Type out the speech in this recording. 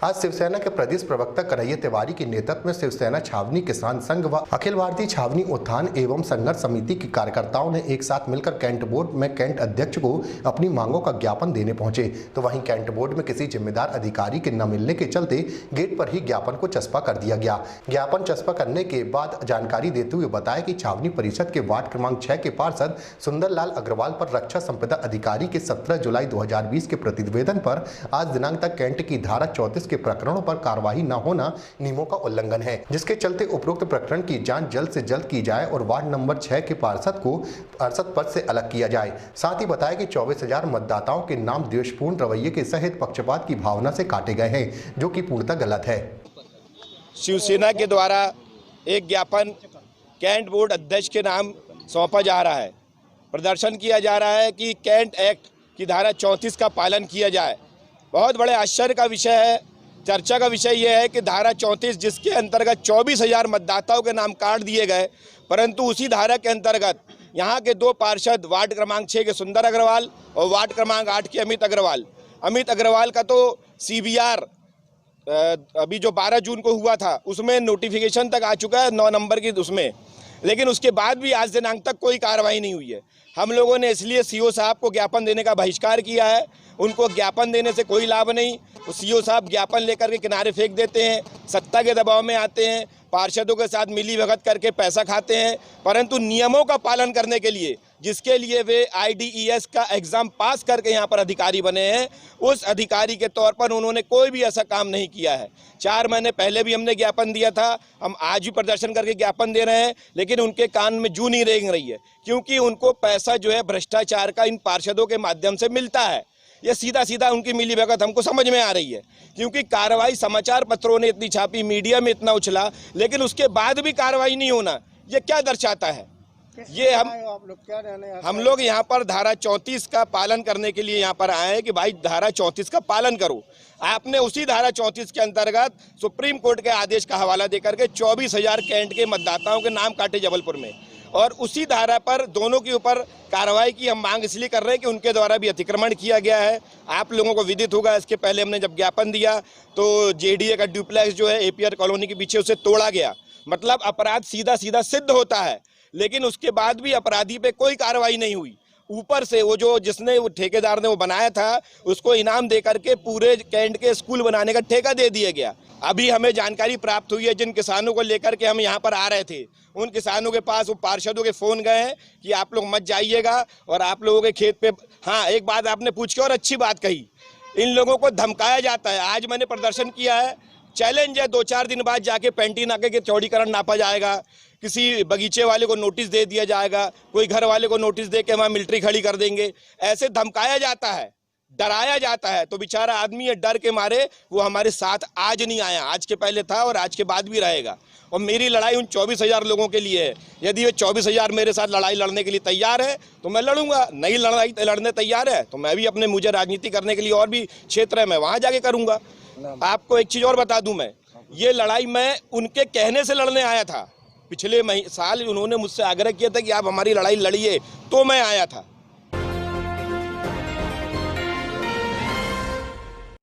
आज शिवसेना के प्रदेश प्रवक्ता कन्हैया तिवारी के नेतृत्व में शिवसेना छावनी किसान संघ व अखिल भारतीय छावनी उत्थान एवं संघर्ष समिति के कार्यकर्ताओं ने एक साथ मिलकर कैंट बोर्ड में कैंट अध्यक्ष को अपनी मांगों का ज्ञापन देने पहुंचे। तो वहीं कैंट बोर्ड में किसी जिम्मेदार अधिकारी के न मिलने के चलते गेट पर ही ज्ञापन को चस्पा कर दिया गया। ज्ञापन चस्पा करने के बाद जानकारी देते हुए बताया कि छावनी परिषद के वार्ड क्रमांक 6 के पार्षद सुंदरलाल अग्रवाल पर रक्षा संपदा अधिकारी के 17 जुलाई 2020 के प्रतिवेदन पर आज दिनांक तक कैंट की धारा 34 के प्रकरणों पर कार्रवाई न होना नियमों का उल्लंघन है, जिसके चलते उपरोक्त प्रकरण की जांच जल्द से जल्द की जाए और वार्ड नंबर 6 के पार्षद को पार्षद पद से अलग किया जाए। साथ ही बताया कि 24,000 मतदाताओं के नाम द्वेषपूर्ण रवैये के सहित पक्षपात की भावना से काटे गए हैं, जो कि पूर्णतः गलत है। शिवसेना के द्वारा एक ज्ञापन कैंट बोर्ड अध्यक्ष के नाम सौंपा जा रहा है। प्रदर्शन किया जा रहा है कि कैंट एक्ट की धारा 34 का पालन किया जाए। बहुत बड़े आश्चर्य का विषय है, चर्चा का विषय यह है कि धारा 34 जिसके अंतर्गत 24,000 मतदाताओं के नाम काट दिए गए, परंतु उसी धारा के अंतर्गत यहाँ के दो पार्षद वार्ड क्रमांक 6 के सुंदर अग्रवाल और वार्ड क्रमांक 8 के अमित अग्रवाल का तो CBR अभी जो 12 जून को हुआ था उसमें नोटिफिकेशन तक आ चुका है 9 नंबर की उसमें, लेकिन उसके बाद भी आज दिनांक तक कोई कार्रवाई नहीं हुई है। हम लोगों ने इसलिए CO साहब को ज्ञापन देने का बहिष्कार किया है। उनको ज्ञापन देने से कोई लाभ नहीं। CO साहब ज्ञापन लेकर के किनारे फेंक देते हैं, सत्ता के दबाव में आते हैं, पार्षदों के साथ मिली भगत करके पैसा खाते हैं, परंतु नियमों का पालन करने के लिए जिसके लिए वे IDES का एग्ज़ाम पास करके यहाँ पर अधिकारी बने हैं, उस अधिकारी के तौर पर उन्होंने कोई भी ऐसा काम नहीं किया है। 4 महीने पहले भी हमने ज्ञापन दिया था, हम आज भी प्रदर्शन करके ज्ञापन दे रहे हैं, लेकिन उनके कान में जूं नहीं रेंग रही है, क्योंकि उनको पैसा जो है भ्रष्टाचार का इन पार्षदों के माध्यम से मिलता है। ये सीधा सीधा उनकी मिली भगत हमको समझ में आ रही है, क्योंकि कार्रवाई समाचार पत्रों ने इतनी छापी, मीडिया में इतना उछला, लेकिन उसके बाद भी कार्रवाई नहीं होना, ये क्या दर्शाता है? ये हम लोग यहाँ पर धारा 34 का पालन करने के लिए यहाँ पर आए हैं कि भाई धारा 34 का पालन करो। आपने उसी धारा 34 के अंतर्गत सुप्रीम कोर्ट के आदेश का हवाला देकर के 24,000 कैंट के मतदाताओं के नाम काटे जबलपुर में, और उसी धारा पर दोनों के ऊपर कार्रवाई की हम मांग इसलिए कर रहे हैं कि उनके द्वारा भी अतिक्रमण किया गया है। आप लोगों को विदित होगा, इसके पहले हमने जब ज्ञापन दिया तो JDA का ड्यूप्लेक्स जो है APR कॉलोनी के पीछे उसे तोड़ा गया। मतलब अपराध सीधा सीधा सिद्ध होता है, लेकिन उसके बाद भी अपराधी पे कोई कार्रवाई नहीं हुई। ऊपर से वो जो जिसने वो ठेकेदार ने वो बनाया था उसको इनाम दे करके पूरे कैंट के स्कूल बनाने का ठेका दे दिया गया। अभी हमें जानकारी प्राप्त हुई है, जिन किसानों को लेकर के हम यहाँ पर आ रहे थे, उन किसानों के पास वो पार्षदों के फ़ोन गए हैं कि आप लोग मत जाइएगा और आप लोगों के खेत पे। हाँ, एक बात आपने पूछ के और अच्छी बात कही, इन लोगों को धमकाया जाता है। आज मैंने प्रदर्शन किया है, चैलेंज है, 2-4 दिन बाद जाके पेंटी नाके के चौड़ीकरण नापा जाएगा, किसी बगीचे वाले को नोटिस दे दिया जाएगा, कोई घर वाले को नोटिस दे के वहाँ मिलिट्री खड़ी कर देंगे। ऐसे धमकाया जाता है, डराया जाता है, तो बेचारा आदमी ये डर के मारे वो हमारे साथ आज नहीं आया। आज के पहले था और आज के बाद भी रहेगा। और मेरी लड़ाई उन 24,000 लोगों के लिए है। यदि ये 24,000 मेरे साथ लड़ाई लड़ने के लिए तैयार है तो मैं लड़ूंगा, नहीं लड़ने तैयार है तो मैं भी अपने मुझे राजनीति करने के लिए और भी क्षेत्र है, मैं वहाँ जाके करूँगा। आपको एक चीज़ और बता दूँ, मैं ये लड़ाई मैं उनके कहने से लड़ने आया था। पिछले साल उन्होंने मुझसे आग्रह किया था कि आप हमारी लड़ाई लड़िए, तो मैं आया था।